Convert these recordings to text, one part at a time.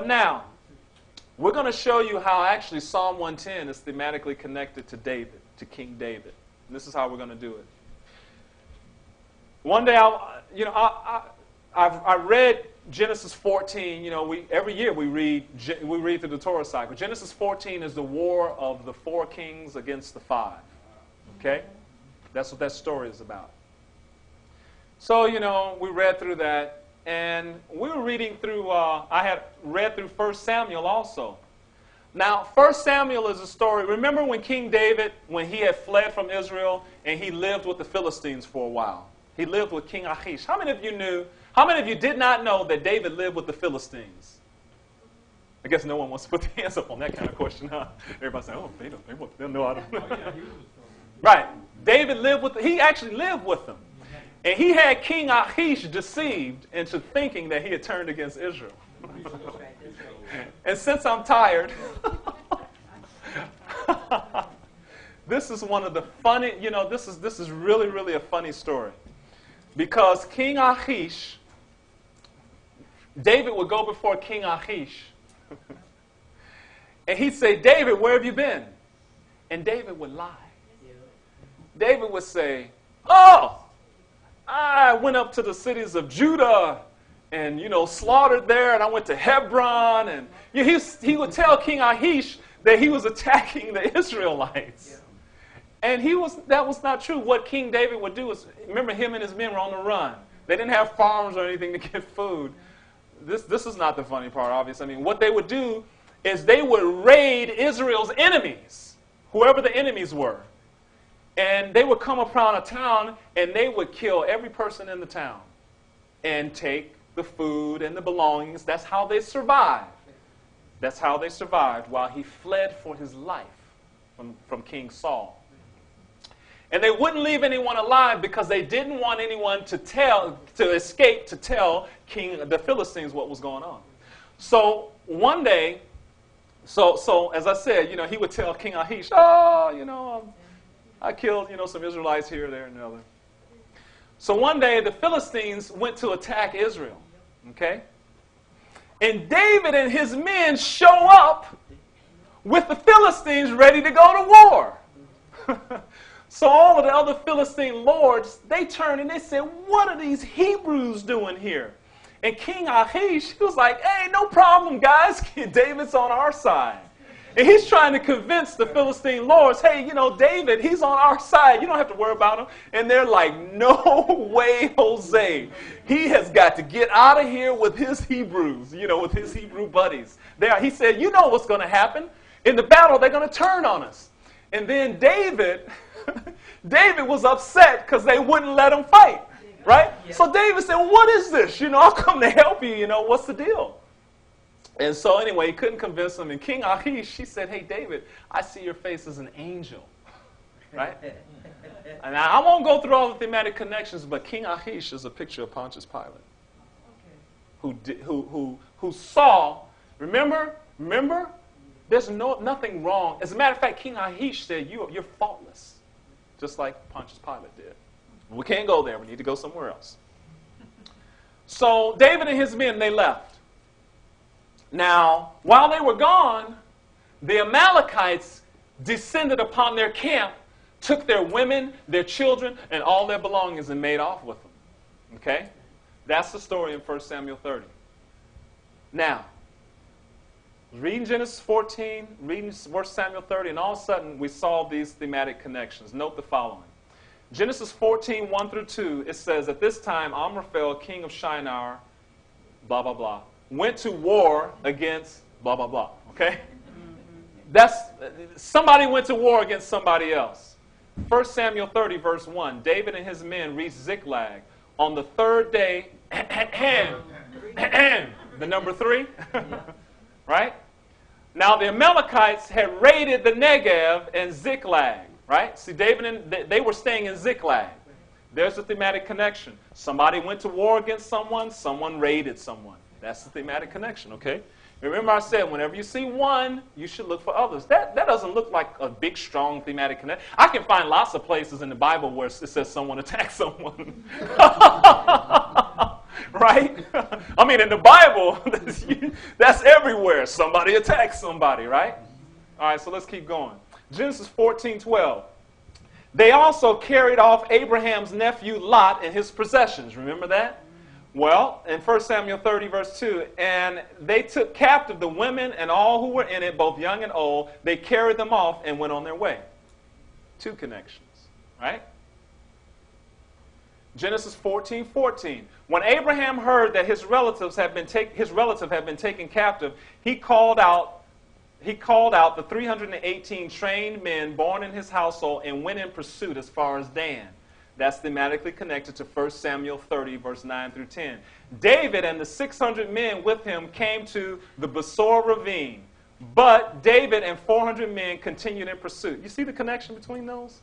But now, we're going to show you how actually Psalm 110 is thematically connected to David, to King David. And this is how we're going to do it. One day, I read Genesis 14. Every year we read through the Torah cycle. Genesis 14 is the war of the 4 kings against the 5. Okay? That's what that story is about. So, we read through that. And we were reading through, I had read through 1 Samuel also. Now, 1 Samuel is a story. Remember when King David, when he had fled from Israel and he lived with the Philistines for a while? He lived with King Achish. How many of you did not know that David lived with the Philistines? I guess no one wants to put their hands up on that kind of question, huh? Everybody's saying, oh, they don't know how to. Right. David he actually lived with them. And he had King Achish deceived into thinking that he had turned against Israel. And since I'm tired, this is one of the funny, this is really, really a funny story. Because King Achish, David would go before King Achish. And he'd say, David, where have you been? And David would lie. David would say, oh, I went up to the cities of Judah and, slaughtered there, and I went to Hebron. And he would tell King Achish that he was attacking the Israelites. And that was not true. What King David would do is, remember, him and his men were on the run. They didn't have farms or anything to get food. This is not the funny part, obviously. I mean, what they would do is they would raid Israel's enemies, whoever the enemies were. And they would come upon a town, and they would kill every person in the town and take the food and the belongings. That's how they survived. That's how they survived while he fled for his life from King Saul. And they wouldn't leave anyone alive because they didn't want anyone to escape to tell the Philistines what was going on. So one day, so as I said, he would tell King Achish, I killed, some Israelites here, there, and the other. So one day, the Philistines went to attack Israel, okay? And David and his men show up with the Philistines ready to go to war. So all of the other Philistine lords, they turned and they said, what are these Hebrews doing here? And King Achish, he was like, hey, no problem, guys. David's on our side. And he's trying to convince the Philistine lords, hey, David, he's on our side. You don't have to worry about him. And they're like, no way, Jose. He has got to get out of here with his Hebrews, with his Hebrew buddies. He said, you know what's going to happen. In the battle, they're going to turn on us. And then David was upset because they wouldn't let him fight, right? Yeah. So David said, well, what is this? I'll come to help you. What's the deal? And so anyway, he couldn't convince him. And King Achish, he said, hey, David, I see your face as an angel, right? And I won't go through all the thematic connections, but King Achish is a picture of Pontius Pilate, who saw, remember, there's nothing wrong. As a matter of fact, King Achish said, you're faultless, just like Pontius Pilate did. We can't go there. We need to go somewhere else. So David and his men, they left. Now, while they were gone, the Amalekites descended upon their camp, took their women, their children, and all their belongings and made off with them. Okay? That's the story in 1 Samuel 30. Now, reading Genesis 14, reading 1 Samuel 30, and all of a sudden we saw these thematic connections. Note the following. Genesis 14, 1 through 2, it says, at this time, Amraphel, king of Shinar, blah, blah, blah, went to war against blah, blah, blah. Okay? Somebody went to war against somebody else. 1 Samuel 30, verse 1, David and his men reached Ziklag on the third day, the number 3, right? Now the Amalekites had raided the Negev and Ziklag, right? See, they were staying in Ziklag. There's a thematic connection. Somebody went to war against someone raided someone. That's the thematic connection, okay? Remember I said, whenever you see one, you should look for others. That doesn't look like a big, strong thematic connection. I can find lots of places in the Bible where it says someone attacked someone. right? I mean, in the Bible, that's everywhere. Somebody attacks somebody, right? All right, so let's keep going. Genesis 14:12. They also carried off Abraham's nephew Lot and his possessions. Remember that? Well, in 1 Samuel 30, verse 2, and they took captive the women and all who were in it, both young and old. They carried them off and went on their way. Two connections, right? Genesis 14:14. When Abraham heard that his relative had been taken captive, he called out the 318 trained men born in his household and went in pursuit as far as Dan. That's thematically connected to 1 Samuel 30, verse 9 through 10. David and the 600 men with him came to the Besor ravine, but David and 400 men continued in pursuit. You see the connection between those?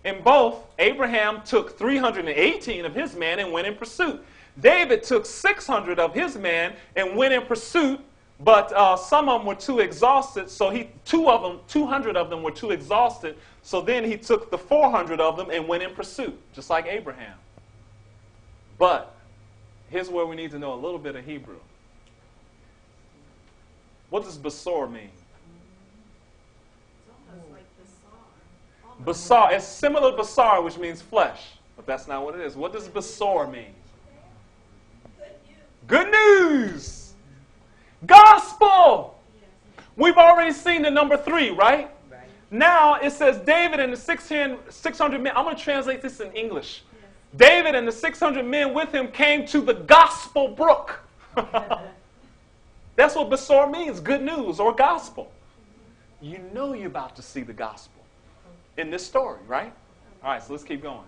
In both, Abraham took 318 of his men and went in pursuit. David took 600 of his men and went in pursuit, but some of them were too exhausted, so 200 of them were too exhausted, so then he took the 400 of them and went in pursuit, just like Abraham. But here's where we need to know a little bit of Hebrew. What does Besor mean? Basar, it's similar to basar, which means flesh, but that's not what it is. What does Besor mean? Good news. Gospel. We've already seen the number 3, right? Now it says David and the 600 men. I'm going to translate this in English. David and the 600 men with him came to the gospel brook. That's what Besor means, good news or gospel. You know you're about to see the gospel in this story, right? All right, so let's keep going.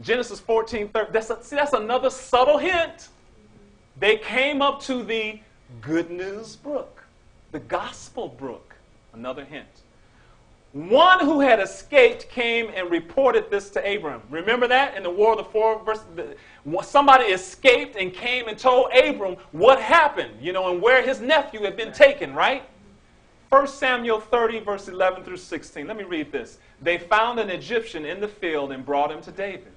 Genesis 14:30. That's another subtle hint. They came up to the good news brook, the gospel brook. Another hint. One who had escaped came and reported this to Abram. Remember that in the War of the Four verses? Somebody escaped and came and told Abram what happened, and where his nephew had been taken, right? 1 Samuel 30, verse 11 through 16. Let me read this. They found an Egyptian in the field and brought him to David.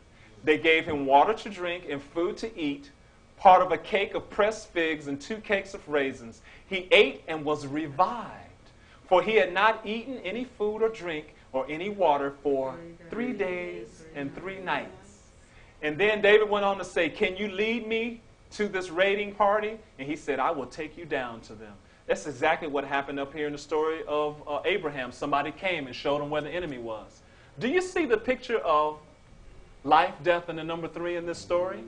They gave him water to drink and food to eat, part of a cake of pressed figs and 2 cakes of raisins. He ate and was revived, for he had not eaten any food or drink or any water for 3 days and 3 nights. And then David went on to say, can you lead me to this raiding party? And he said, I will take you down to them. That's exactly what happened up here in the story of Abraham. Somebody came and showed him where the enemy was. Do you see the picture of life, death, and the number 3 in this story?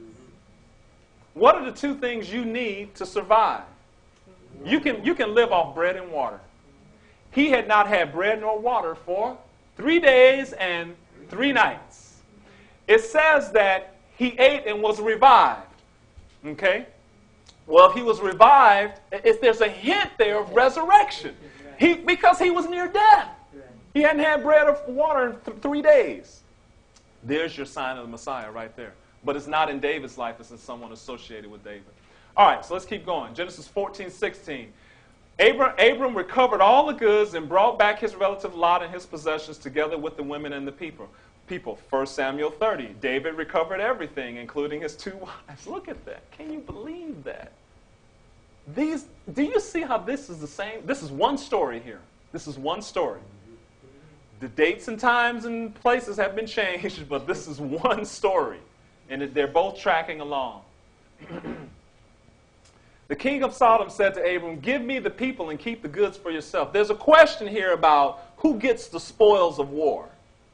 What are the 2 things you need to survive? You can live off bread and water. He had not had bread nor water for 3 days and 3 nights. It says that he ate and was revived. Okay? Well, if he was revived, there's a hint there of resurrection. Because he was near death. He hadn't had bread or water in 3 days. There's your sign of the Messiah right there. But it's not in David's life, it's in someone associated with David. All right, so let's keep going. Genesis 14:16. Abram recovered all the goods and brought back his relative Lot and his possessions together with the women and the people. 1 Samuel 30. David recovered everything, including his 2 wives. Look at that. Can you believe that? Do you see how this is the same? This is one story here. This is one story. The dates and times and places have been changed, but this is one story. And they're both tracking along. The king of Sodom said to Abram, give me the people and keep the goods for yourself. There's a question here about who gets the spoils of war,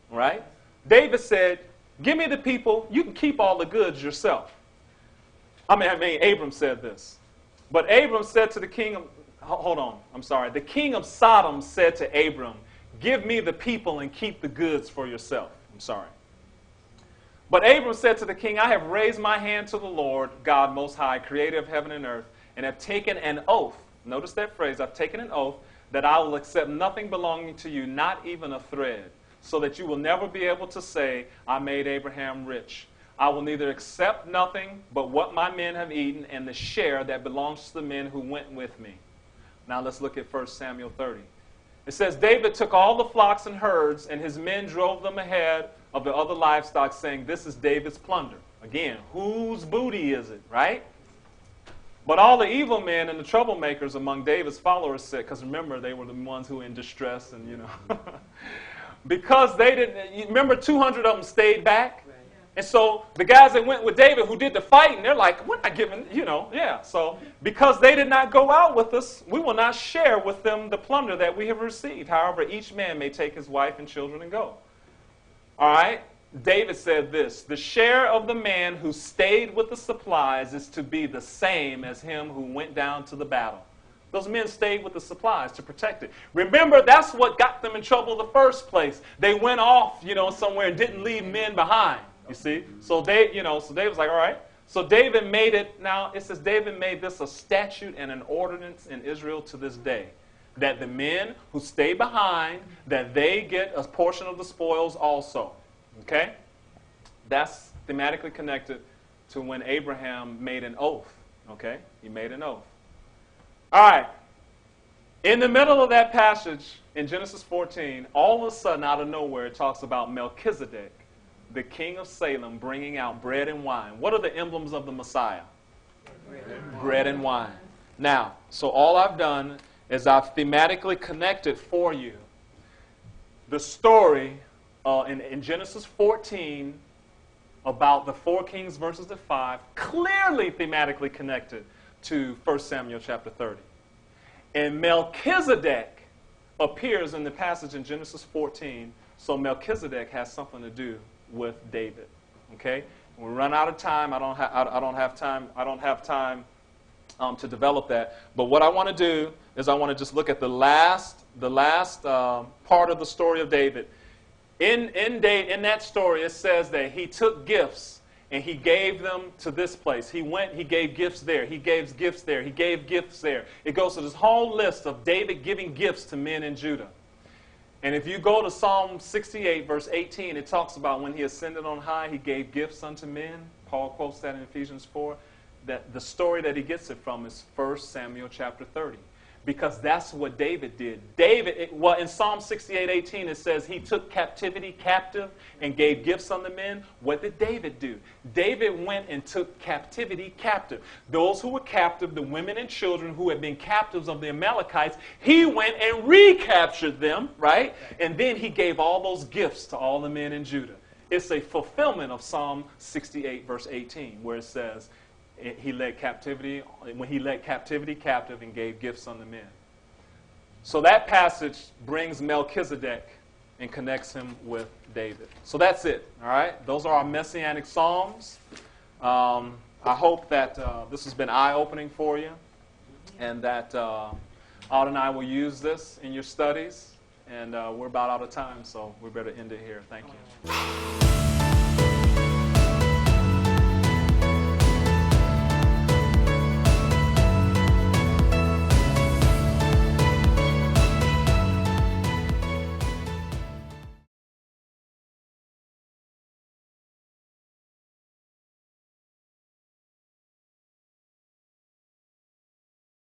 right? David said, give me the people, you can keep all the goods yourself. Abram said this. But Abram said to the king of, the king of Sodom said to Abram, give me the people and keep the goods for yourself. But Abram said to the king, I have raised my hand to the Lord, God Most High, creator of heaven and earth, and have taken an oath. Notice that phrase, I've taken an oath that I will accept nothing belonging to you, not even a thread, so that you will never be able to say, I made Abraham rich. I will neither accept nothing but what my men have eaten and the share that belongs to the men who went with me. Now let's look at 1 Samuel 30. It says, David took all the flocks and herds, and his men drove them ahead of the other livestock, saying, this is David's plunder. Again, whose booty is it, right? But all the evil men and the troublemakers among David's followers said, because remember, they were the ones who were in distress and, because they didn't, remember 200 of them stayed back? Right. And so the guys that went with David who did the fighting, they're like, we're not giving, yeah. So because they did not go out with us, we will not share with them the plunder that we have received. However, each man may take his wife and children and go. All right? David said this, the share of the man who stayed with the supplies is to be the same as him who went down to the battle. Those men stayed with the supplies to protect it. Remember, that's what got them in trouble in the first place. They went off, somewhere and didn't leave men behind, you see. So David was like, all right. So David made it, now it says David made this a statute and an ordinance in Israel to this day, that the men who stay behind, that they get a portion of the spoils also. Okay? That's thematically connected to when Abraham made an oath. Okay? He made an oath. All right. In the middle of that passage in Genesis 14, all of a sudden, out of nowhere, it talks about Melchizedek, the king of Salem, bringing out bread and wine. What are the emblems of the Messiah? Bread and wine. Now, so all I've done is I've thematically connected for you the story in Genesis 14 about the 4 kings versus the 5, clearly thematically connected to 1 Samuel chapter 30. And Melchizedek appears in the passage in Genesis 14, so Melchizedek has something to do with David. Okay? When we run out of time, I don't have time to develop that. But what I want to do is I want to just look at the last part of the story of David. In that story, it says that he took gifts and he gave them to this place. He went, he gave gifts there. He gave gifts there. He gave gifts there. It goes to this whole list of David giving gifts to men in Judah. And if you go to Psalm 68, verse 18, it talks about when he ascended on high, he gave gifts unto men. Paul quotes that in Ephesians 4. That the story that he gets it from is 1 Samuel chapter 30. Because that's what David did. In Psalm 68:18 it says he took captivity captive and gave gifts unto men. What did David do? David went and took captivity captive. Those who were captive, the women and children who had been captives of the Amalekites, he went and recaptured them, right? And then he gave all those gifts to all the men in Judah. It's a fulfillment of Psalm 68 verse 18 where it says, when he led captivity captive and gave gifts unto men. So that passage brings Melchizedek and connects him with David. So that's it. All right? Those are our Messianic Psalms. I hope that this has been eye-opening for you and that Odd and I will use this in your studies. And we're about out of time, so we better end it here. Thank you.